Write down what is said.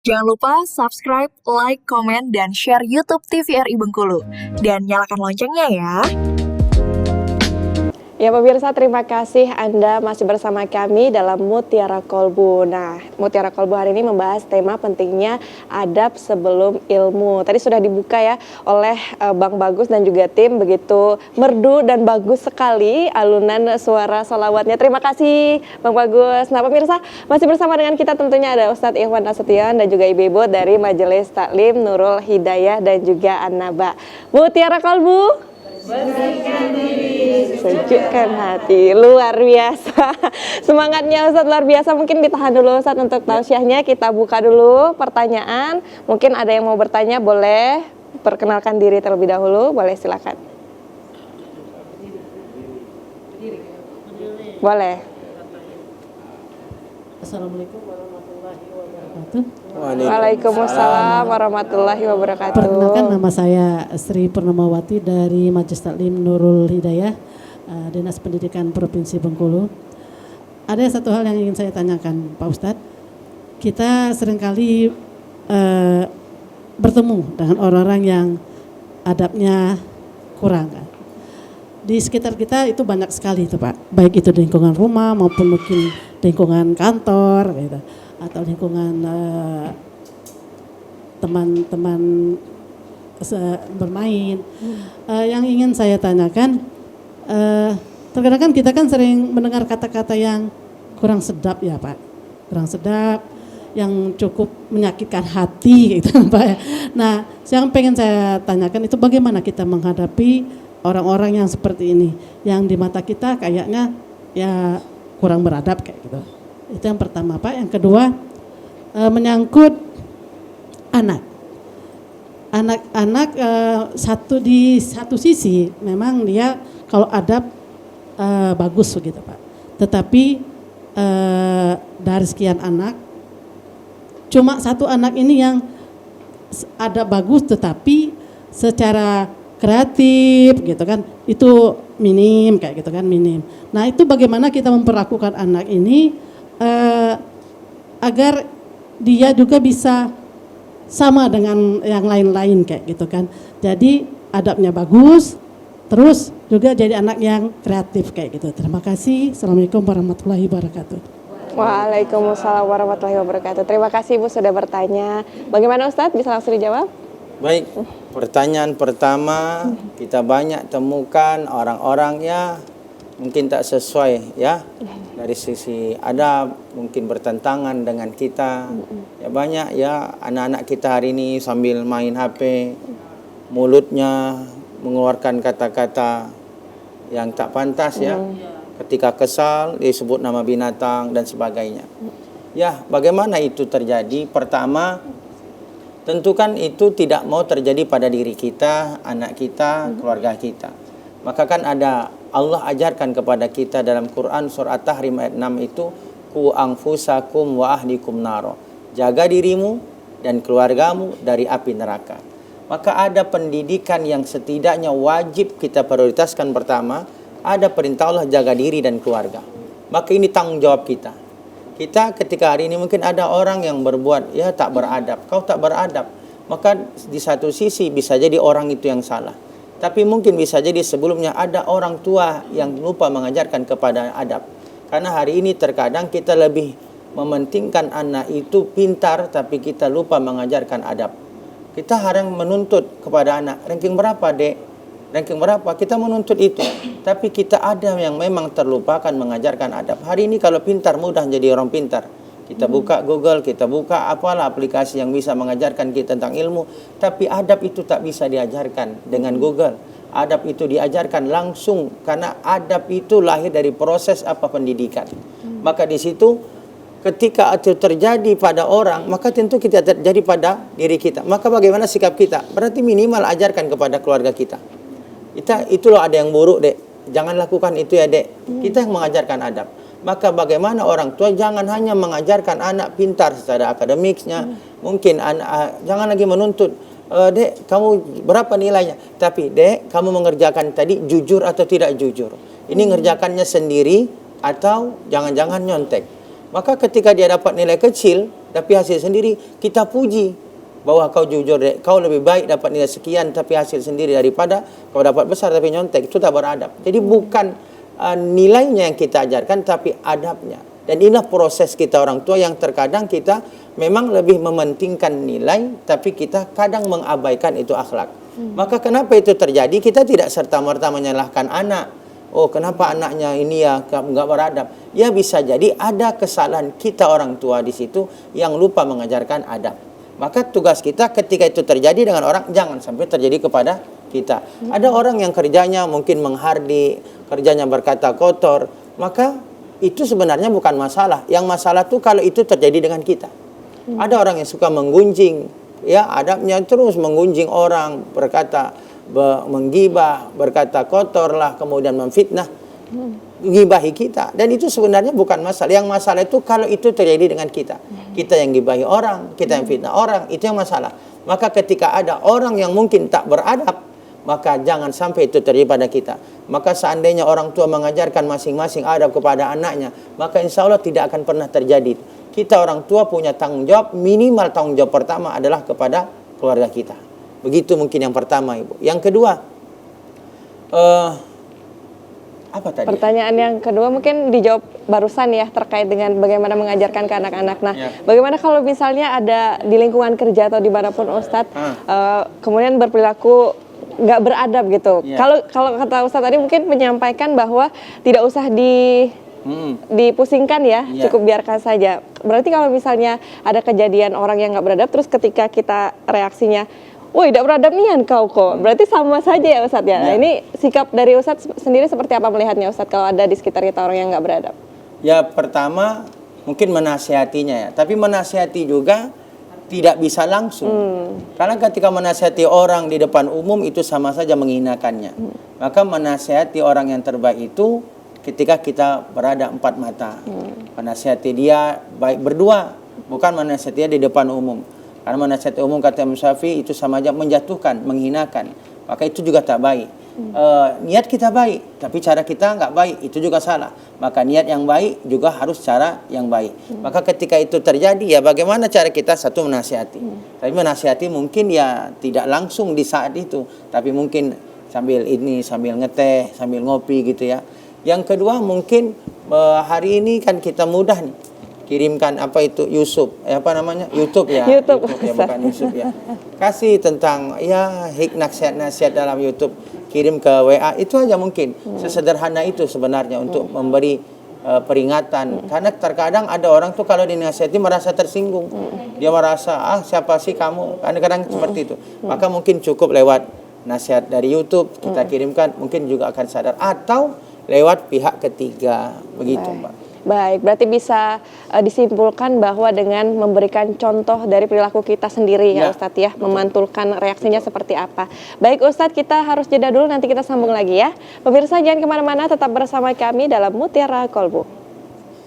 Jangan lupa subscribe, like, komen, dan share YouTube TVRI Bengkulu. Dan nyalakan loncengnya ya. Ya pemirsa, terima kasih Anda masih bersama kami dalam Mutiara Kolbu. Nah, Mutiara Kolbu hari ini membahas tema pentingnya adab sebelum ilmu. Tadi sudah dibuka ya oleh Bang Bagus dan juga tim, begitu merdu dan bagus sekali alunan suara sholawatnya. Terima kasih Bang Bagus. Nah pemirsa, masih bersama dengan kita tentunya ada Ustadz Ikhwan Nasution dan juga Ibu-Ibu dari Majelis Taklim Nurul Hidayah dan juga An-Naba. Mutiara Kolbu, bersihkan diri, sejukkan hati. Luar biasa. Semangatnya Ustadz luar biasa. Mungkin ditahan dulu Ustadz untuk tausiahnya. Kita buka dulu pertanyaan. Mungkin ada yang mau bertanya, boleh perkenalkan diri terlebih dahulu. Boleh, silakan. Boleh. Assalamualaikum warahmatullahi wabarakatuh. Waalaikumsalam warahmatullahi wabarakatuh. Perkenalkan, nama saya Sri Purnamawati dari Majelis Taklim Nurul Hidayah, Dinas Pendidikan Provinsi Bengkulu. Ada satu hal yang ingin saya tanyakan Pak Ustadz. Kita seringkali bertemu dengan orang-orang yang adabnya kurang. Di sekitar kita itu banyak sekali itu Pak, baik itu di lingkungan rumah maupun mungkin lingkungan kantor gitu, atau lingkungan teman-teman bermain. Yang ingin saya tanyakan, terkadang kan kita kan sering mendengar kata-kata yang kurang sedap ya Pak, kurang sedap, yang cukup menyakitkan hati gitu Pak. Nah, yang pengen saya tanyakan itu bagaimana kita menghadapi orang-orang yang seperti ini, yang di mata kita kayaknya ya kurang beradab kayak gitu. Itu yang pertama Pak. Yang kedua, menyangkut anak. Anak-anak di satu sisi memang dia kalau adab bagus begitu Pak. Tetapi dari sekian anak, cuma satu anak ini yang ada bagus tetapi secara kreatif gitu kan, itu minim kayak gitu kan, minim. Nah itu bagaimana kita memperlakukan anak ini agar dia juga bisa sama dengan yang lain-lain kayak gitu kan. Jadi adabnya bagus, terus juga jadi anak yang kreatif kayak gitu. Terima kasih. Assalamualaikum warahmatullahi wabarakatuh. Waalaikumsalam warahmatullahi wabarakatuh. Terima kasih Ibu sudah bertanya. Bagaimana Ustadz, bisa langsung dijawab? Baik, pertanyaan pertama, kita banyak temukan orang-orang ya mungkin tak sesuai ya dari sisi adab, mungkin bertentangan dengan kita. Ya banyak ya anak-anak kita hari ini sambil main HP, mulutnya mengeluarkan kata-kata yang tak pantas ya. Ketika kesal disebut nama binatang dan sebagainya. Ya, bagaimana itu terjadi? Pertama, tentu kan itu tidak mau terjadi pada diri kita, anak kita, keluarga kita. Maka kan ada Allah ajarkan kepada kita dalam Quran surah At-Tahrim ayat 6 itu, ku anfusakum wa ahlikum naro. Jaga dirimu dan keluargamu dari api neraka. Maka ada pendidikan yang setidaknya wajib kita prioritaskan. Pertama, ada perintah Allah jaga diri dan keluarga. Maka ini tanggung jawab kita. Kita ketika hari ini mungkin ada orang yang berbuat ya tak beradab, kau tak beradab, maka di satu sisi bisa jadi orang itu yang salah. Tapi mungkin bisa jadi sebelumnya ada orang tua yang lupa mengajarkan kepada adab. Karena hari ini terkadang kita lebih mementingkan anak itu pintar tapi kita lupa mengajarkan adab. Kita harus menuntut kepada anak, ranking berapa dek? Ranking berapa? Kita menuntut itu. Tapi kita ada yang memang terlupakan mengajarkan adab. Hari ini kalau pintar mudah jadi orang pintar. Kita buka Google, kita buka apalah aplikasi yang bisa mengajarkan kita tentang ilmu. Tapi adab itu tak bisa diajarkan dengan Google. Adab itu diajarkan langsung karena adab itu lahir dari proses pendidikan. Maka di situ ketika itu terjadi pada orang, maka tentu kita terjadi pada diri kita. Maka bagaimana sikap kita? Berarti minimal ajarkan kepada keluarga kita. Itu loh ada yang buruk dek, jangan lakukan itu ya dek. Kita yang mengajarkan adab. Maka bagaimana orang tua jangan hanya mengajarkan anak pintar secara akademiknya. Mungkin jangan lagi menuntut, dek kamu berapa nilainya. Tapi dek kamu mengerjakan tadi jujur atau tidak jujur. Ini ngerjakannya sendiri atau jangan-jangan nyontek. Maka ketika dia dapat nilai kecil, tapi hasil sendiri kita puji bahwa kau jujur, kau lebih baik dapat nilai sekian tapi hasil sendiri daripada kau dapat besar tapi nyontek, itu tak beradab. Jadi bukan nilainya yang kita ajarkan tapi adabnya. Dan inilah proses kita orang tua yang terkadang kita memang lebih mementingkan nilai tapi kita kadang mengabaikan itu akhlak. Maka kenapa itu terjadi? Kita tidak serta-merta menyalahkan anak. Oh, kenapa anaknya ini ya nggak beradab? Ya bisa jadi ada kesalahan kita orang tua di situ yang lupa mengajarkan adab. Maka tugas kita ketika itu terjadi dengan orang, jangan sampai terjadi kepada kita. Ada orang yang kerjanya mungkin menghardik, kerjanya berkata kotor, maka itu sebenarnya bukan masalah. Yang masalah tuh kalau itu terjadi dengan kita. Ada orang yang suka menggunjing, ya adabnya terus menggunjing orang, berkata menggibah, berkata kotor lah, kemudian memfitnah, gibahi kita. Dan itu sebenarnya bukan masalah. Yang masalah itu kalau itu terjadi dengan kita. Kita yang gibahi orang, kita yang fitnah orang, itu yang masalah. Maka ketika ada orang yang mungkin tak beradab, maka jangan sampai itu terjadi pada kita. Maka seandainya orang tua mengajarkan masing-masing adab kepada anaknya, maka insya Allah tidak akan pernah terjadi. Kita orang tua punya tanggung jawab, minimal tanggung jawab pertama adalah kepada keluarga kita. Begitu mungkin yang pertama, Ibu. Yang kedua, apa tadi? Pertanyaan yang kedua mungkin dijawab barusan ya, terkait dengan bagaimana mengajarkan ke anak-anak. Nah, Ya. bagaimana kalau misalnya ada di lingkungan kerja atau dimanapun Ustadz, kemudian berperilaku nggak beradab gitu. Ya. Kalau kata Ustadz tadi mungkin menyampaikan bahwa tidak usah dipusingkan ya, Ya. cukup biarkan saja. Berarti kalau misalnya ada kejadian orang yang nggak beradab, terus ketika kita reaksinya, woi, tidak beradab nian kau kok. Berarti sama saja ya Ustadz ya. Nah, Ya. ini sikap dari Ustadz sendiri seperti apa melihatnya Ustadz kalau ada di sekitar kita orang yang nggak beradab? Ya pertama mungkin menasihatinya ya. Tapi menasihati juga tidak bisa langsung. Karena ketika menasihati orang di depan umum itu sama saja menghinakannya. Maka menasihati orang yang terbaik itu ketika kita berada empat mata. Menasihati dia baik berdua, bukan menasihati dia di depan umum. Karena menasihati umum kata Imam Syafi'i itu sama aja menjatuhkan, menghinakan. Maka itu juga tak baik. Niat kita baik, tapi cara kita nggak baik, itu juga salah. Maka niat yang baik juga harus cara yang baik. Maka ketika itu terjadi, ya bagaimana cara kita satu menasihati. Tapi menasihati mungkin ya tidak langsung di saat itu, tapi mungkin sambil ngeteh, sambil ngopi gitu ya. Yang kedua mungkin hari ini kan kita mudah nih. Kirimkan apa itu YouTube ya YouTube ya, bukan Yusuf ya, kasih tentang ya nasihat dalam YouTube, kirim ke WA, itu aja mungkin sesederhana itu sebenarnya untuk memberi peringatan. Karena terkadang ada orang tuh kalau dinasihati merasa tersinggung, dia merasa siapa sih kamu, kadang-kadang seperti itu. Maka mungkin cukup lewat nasihat dari YouTube kita kirimkan, mungkin juga akan sadar, atau lewat pihak ketiga begitu Mbak. Baik, berarti bisa disimpulkan bahwa dengan memberikan contoh dari perilaku kita sendiri ya Ustadz ya, memantulkan reaksinya seperti apa. Baik Ustadz, kita harus jeda dulu, nanti kita sambung lagi ya. Pemirsa jangan kemana-mana, tetap bersama kami dalam Mutiara Kolbu.